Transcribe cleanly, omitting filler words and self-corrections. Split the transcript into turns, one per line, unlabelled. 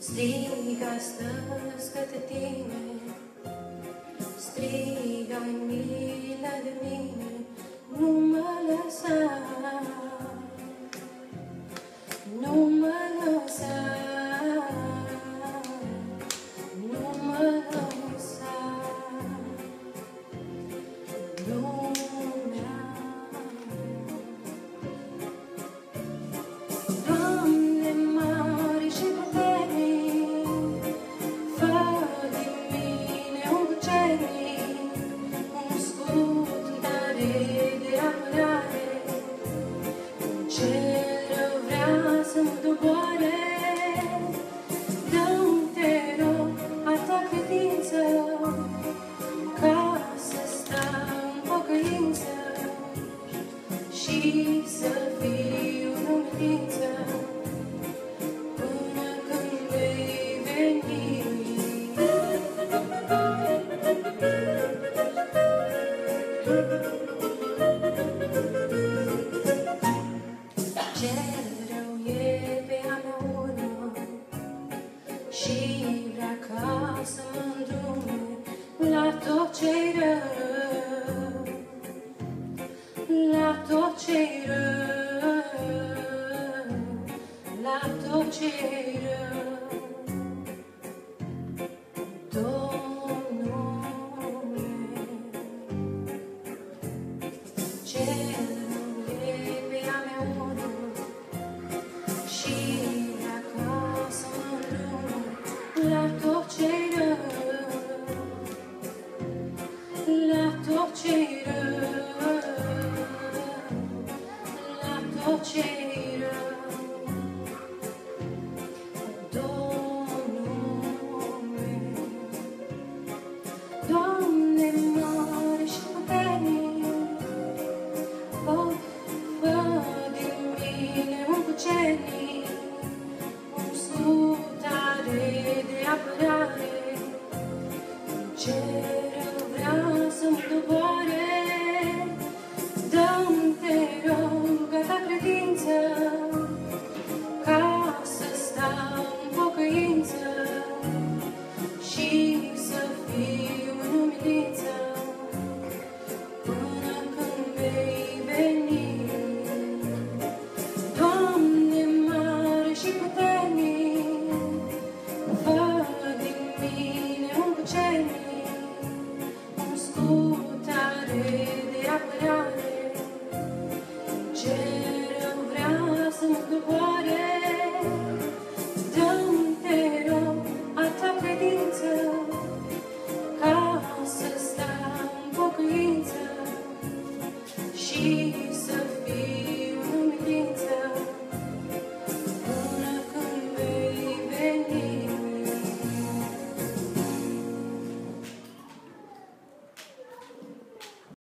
Strig astăzi către tine, strigă-i milă de mine, nu mă lăsa, nu mă lăsa, nu mă lăsa. Lumea, Doamne mare și puternic, fă din mine un cucernic, un scut tare de apărare, ce rău vrea să-mi doboare. Dă-mi, te rog, a ta credință, ca să stau în pocăință și să fiu în umilință până când vei veni. Ce rău e pe a mea urmă și